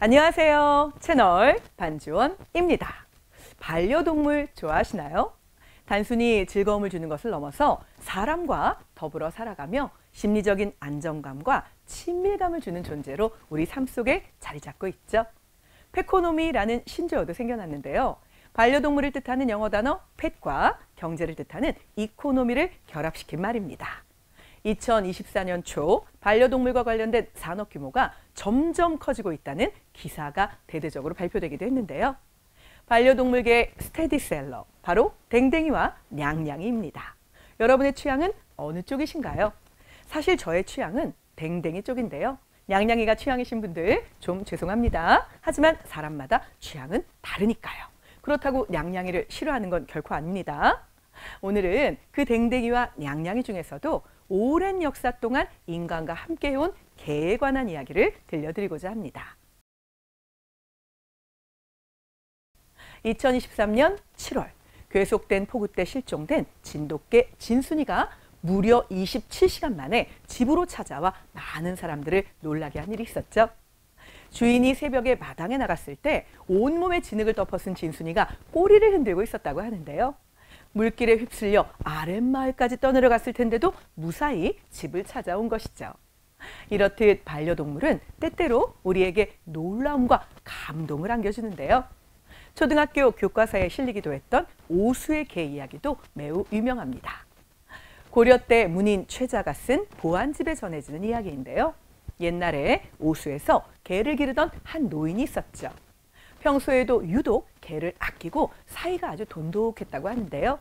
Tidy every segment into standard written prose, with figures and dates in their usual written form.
안녕하세요. 채널 반지원입니다. 반려동물 좋아하시나요? 단순히 즐거움을 주는 것을 넘어서 사람과 더불어 살아가며 심리적인 안정감과 친밀감을 주는 존재로 우리 삶 속에 자리 잡고 있죠. 페코노미라는 신조어도 생겨났는데요. 반려동물을 뜻하는 영어 단어 펫과 경제를 뜻하는 이코노미를 결합시킨 말입니다. 2024년 초 반려동물과 관련된 산업 규모가 점점 커지고 있다는 기사가 대대적으로 발표되기도 했는데요. 반려동물계의 스테디셀러, 바로 댕댕이와 냥냥이입니다. 여러분의 취향은 어느 쪽이신가요? 사실 저의 취향은 댕댕이 쪽인데요. 냥냥이가 취향이신 분들 좀 죄송합니다. 하지만 사람마다 취향은 다르니까요. 그렇다고 냥냥이를 싫어하는 건 결코 아닙니다. 오늘은 그 댕댕이와 냥냥이 중에서도 오랜 역사 동안 인간과 함께 해온 개에 관한 이야기를 들려드리고자 합니다. 2023년 7월 괴속된 폭우 때 실종된 진돗개 진순이가 무려 27시간 만에 집으로 찾아와 많은 사람들을 놀라게 한 일이 있었죠. 주인이 새벽에 마당에 나갔을 때 온몸에 진흙을 덮어쓴 진순이가 꼬리를 흔들고 있었다고 하는데요. 물길에 휩쓸려 아랫마을까지 떠내려갔을 텐데도 무사히 집을 찾아온 것이죠. 이렇듯 반려동물은 때때로 우리에게 놀라움과 감동을 안겨주는데요. 초등학교 교과서에 실리기도 했던 오수의 개 이야기도 매우 유명합니다. 고려 때 문인 최자가 쓴 보안집에 전해지는 이야기인데요. 옛날에 오수에서 개를 기르던 한 노인이 있었죠. 평소에도 유독 개를 아끼고 사이가 아주 돈독했다고 하는데요.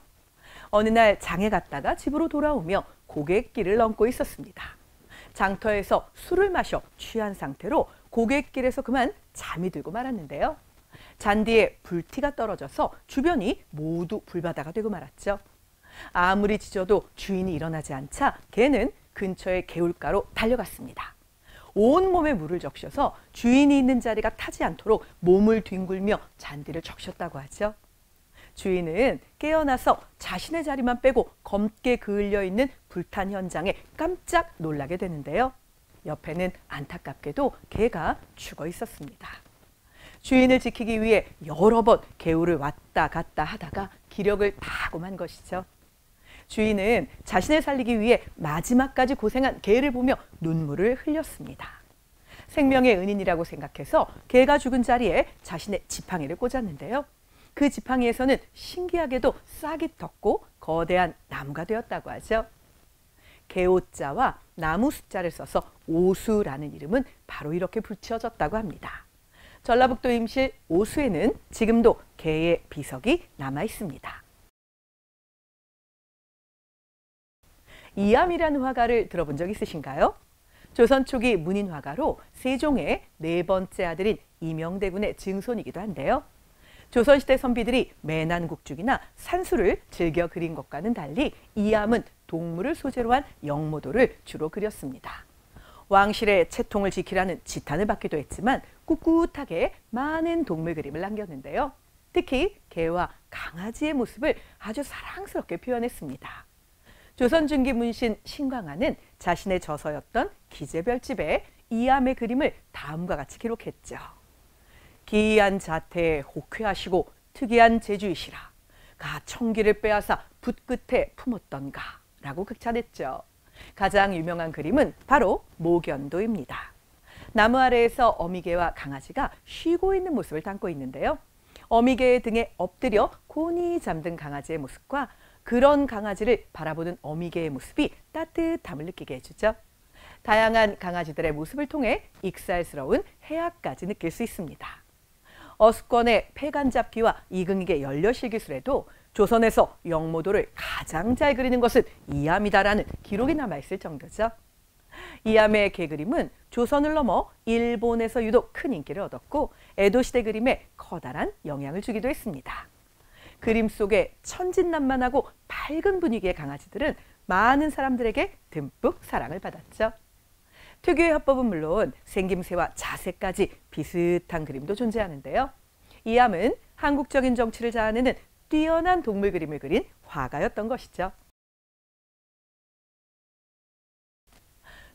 어느 날 장에 갔다가 집으로 돌아오며 고갯길을 넘고 있었습니다. 장터에서 술을 마셔 취한 상태로 고갯길에서 그만 잠이 들고 말았는데요. 잔디에 불티가 떨어져서 주변이 모두 불바다가 되고 말았죠. 아무리 짖어도 주인이 일어나지 않자 개는 근처의 개울가로 달려갔습니다. 온몸에 물을 적셔서 주인이 있는 자리가 타지 않도록 몸을 뒹굴며 잔디를 적셨다고 하죠. 주인은 깨어나서 자신의 자리만 빼고 검게 그을려 있는 불탄 현장에 깜짝 놀라게 되는데요. 옆에는 안타깝게도 개가 죽어 있었습니다. 주인을 지키기 위해 여러 번 개울을 왔다 갔다 하다가 기력을 다하고 만 것이죠. 주인은 자신을 살리기 위해 마지막까지 고생한 개를 보며 눈물을 흘렸습니다. 생명의 은인이라고 생각해서 개가 죽은 자리에 자신의 지팡이를 꽂았는데요. 그 지팡이에서는 신기하게도 싹이 텄고 거대한 나무가 되었다고 하죠. 개오자와 나무 숫자를 써서 오수라는 이름은 바로 이렇게 붙여졌다고 합니다. 전라북도 임실 오수에는 지금도 개의 비석이 남아 있습니다. 이암이라는 화가를 들어본 적 있으신가요? 조선 초기 문인 화가로 세종의 네 번째 아들인 이명대군의 증손이기도 한데요. 조선시대 선비들이 매난국죽이나 산수를 즐겨 그린 것과는 달리 이암은 동물을 소재로 한 영모도를 주로 그렸습니다. 왕실의 채통을 지키라는 지탄을 받기도 했지만 꿋꿋하게 많은 동물 그림을 남겼는데요. 특히 개와 강아지의 모습을 아주 사랑스럽게 표현했습니다. 조선 중기 문신 신광하는 자신의 저서였던 기재별집에 이암의 그림을 다음과 같이 기록했죠. 기이한 자태에 호쾌하시고 특이한 재주이시라. 가 청기를 빼앗아 붓끝에 품었던가 라고 극찬했죠. 가장 유명한 그림은 바로 모견도입니다. 나무 아래에서 어미개와 강아지가 쉬고 있는 모습을 담고 있는데요. 어미개의 등에 엎드려 곤히 잠든 강아지의 모습과 그런 강아지를 바라보는 어미개의 모습이 따뜻함을 느끼게 해주죠. 다양한 강아지들의 모습을 통해 익살스러운 해악까지 느낄 수 있습니다. 어숙권의 폐간잡기와 이긍익의 연려실기술에도 조선에서 영모도를 가장 잘 그리는 것은 이암이다라는 기록이 남아있을 정도죠. 이암의 개그림은 조선을 넘어 일본에서 유독 큰 인기를 얻었고 에도시대 그림에 커다란 영향을 주기도 했습니다. 그림 속에 천진난만하고 밝은 분위기의 강아지들은 많은 사람들에게 듬뿍 사랑을 받았죠. 특유의 화법은 물론 생김새와 자세까지 비슷한 그림도 존재하는데요. 이암은 한국적인 정치를 자아내는 뛰어난 동물 그림을 그린 화가였던 것이죠.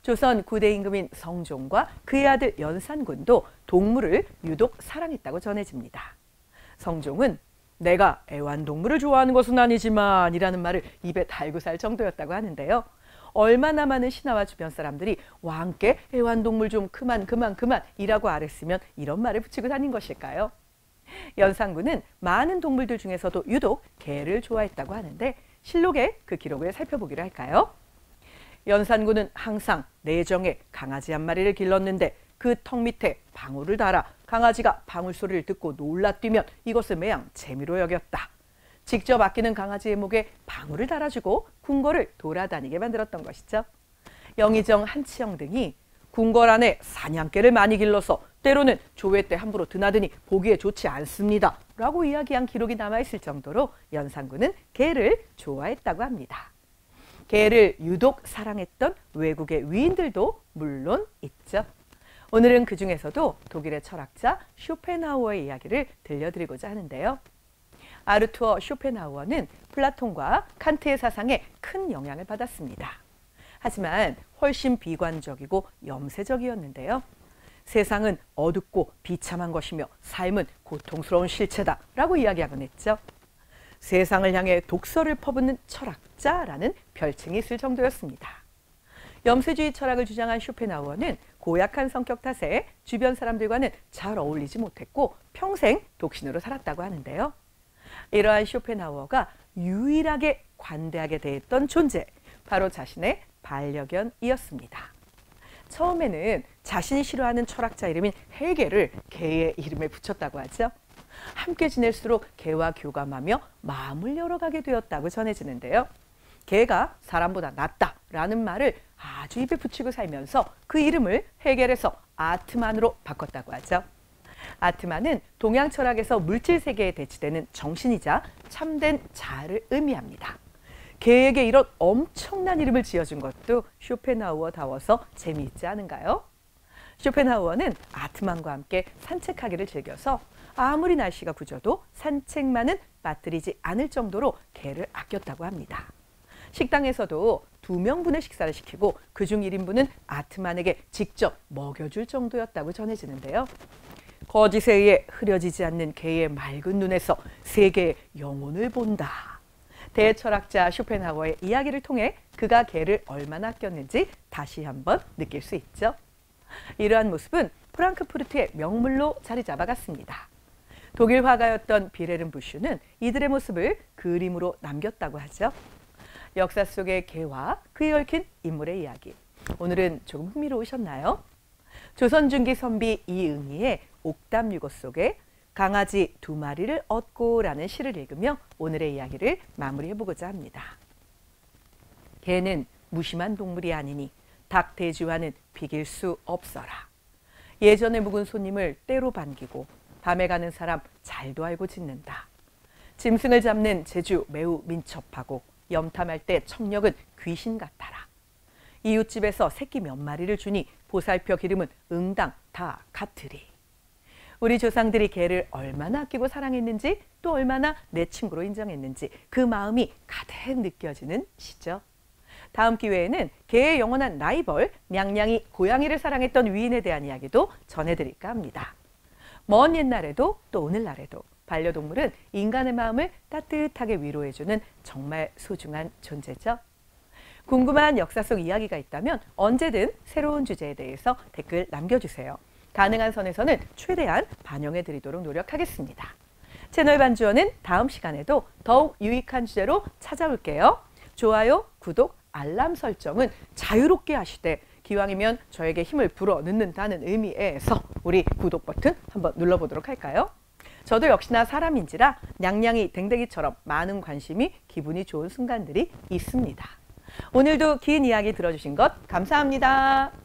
조선 9대 임금인 성종과 그의 아들 연산군도 동물을 유독 사랑했다고 전해집니다. 성종은 내가 애완동물을 좋아하는 것은 아니지만 이라는 말을 입에 달고 살 정도였다고 하는데요. 얼마나 많은 신하와 주변 사람들이 왕께 애완동물 좀 그만 이라고 아랬으면 이런 말을 붙이고 다닌 것일까요? 연산군은 많은 동물들 중에서도 유독 개를 좋아했다고 하는데 실록의 그 기록을 살펴보기로 할까요? 연산군은 항상 내정에 강아지 한 마리를 길렀는데 그 턱 밑에 방울을 달아 강아지가 방울 소리를 듣고 놀라 뛰면 이것을 매양 재미로 여겼다. 직접 아끼는 강아지의 목에 방울을 달아주고 궁궐을 돌아다니게 만들었던 것이죠. 영의정 한치영 등이 궁궐 안에 사냥개를 많이 길러서 때로는 조회 때 함부로 드나드니 보기에 좋지 않습니다 라고 이야기한 기록이 남아있을 정도로 연산군은 개를 좋아했다고 합니다. 개를 유독 사랑했던 외국의 위인들도 물론 있죠. 오늘은 그 중에서도 독일의 철학자 쇼펜하우어의 이야기를 들려드리고자 하는데요. 아르투어 쇼펜하우어는 플라톤과 칸트의 사상에 큰 영향을 받았습니다. 하지만 훨씬 비관적이고 염세적이었는데요. 세상은 어둡고 비참한 것이며 삶은 고통스러운 실체다 라고 이야기하곤 했죠. 세상을 향해 독서를 퍼붓는 철학자라는 별칭이 있을 정도였습니다. 염세주의 철학을 주장한 쇼펜하우어는 고약한 성격 탓에 주변 사람들과는 잘 어울리지 못했고 평생 독신으로 살았다고 하는데요. 이러한 쇼펜하우어가 유일하게 관대하게 대했던 존재, 바로 자신의 반려견이었습니다. 처음에는 자신이 싫어하는 철학자 이름인 헤겔을 개의 이름에 붙였다고 하죠. 함께 지낼수록 개와 교감하며 마음을 열어가게 되었다고 전해지는데요. 개가 사람보다 낫다라는 말을 아주 입에 붙이고 살면서 그 이름을 헤겔에서 아트만으로 바꿨다고 하죠. 아트만은 동양 철학에서 물질 세계에 대치되는 정신이자 참된 자아를 의미합니다. 개에게 이런 엄청난 이름을 지어준 것도 쇼펜하우어다워서 재미있지 않은가요? 쇼펜하우어는 아트만과 함께 산책하기를 즐겨서 아무리 날씨가 굳어도 산책만은 빠뜨리지 않을 정도로 개를 아꼈다고 합니다. 식당에서도 2명분의 식사를 시키고 그중 1인분은 아트만에게 직접 먹여줄 정도였다고 전해지는데요. 거짓에 의해 흐려지지 않는 개의 맑은 눈에서 세계의 영혼을 본다. 대철학자 쇼펜하우어의 이야기를 통해 그가 개를 얼마나 아꼈는지 다시 한번 느낄 수 있죠. 이러한 모습은 프랑크푸르트의 명물로 자리 잡아갔습니다. 독일 화가였던 비레른 부슈는 이들의 모습을 그림으로 남겼다고 하죠. 역사 속의 개와 그에 얽힌 인물의 이야기. 오늘은 조금 흥미로우셨나요? 조선 중기 선비 이응희의 옥담유고 속에 강아지 2마리를 얻고라는 시를 읽으며 오늘의 이야기를 마무리해보고자 합니다. 개는 무심한 동물이 아니니 닭 돼지와는 비길 수 없어라. 예전에 묵은 손님을 때로 반기고 밤에 가는 사람 잘도 알고 짖는다. 짐승을 잡는 재주 매우 민첩하고 염탐할 때 청력은 귀신 같아라. 이웃집에서 새끼 몇 마리를 주니 보살펴 기르면 응당 다 같으리. 우리 조상들이 개를 얼마나 아끼고 사랑했는지 또 얼마나 내 친구로 인정했는지 그 마음이 가득 느껴지는 시죠. 다음 기회에는 개의 영원한 라이벌 냥냥이 고양이를 사랑했던 위인에 대한 이야기도 전해드릴까 합니다. 먼 옛날에도 또 오늘날에도 반려동물은 인간의 마음을 따뜻하게 위로해주는 정말 소중한 존재죠. 궁금한 역사 속 이야기가 있다면 언제든 새로운 주제에 대해서 댓글 남겨주세요. 가능한 선에서는 최대한 반영해드리도록 노력하겠습니다. 채널 반주어는 다음 시간에도 더욱 유익한 주제로 찾아올게요. 좋아요, 구독, 알람 설정은 자유롭게 하시되 기왕이면 저에게 힘을 불어넣는다는 의미에서 우리 구독 버튼 한번 눌러보도록 할까요? 저도 역시나 사람인지라 냥냥이 댕댕이처럼 많은 관심이 기분이 좋은 순간들이 있습니다. 오늘도 긴 이야기 들어주신 것 감사합니다.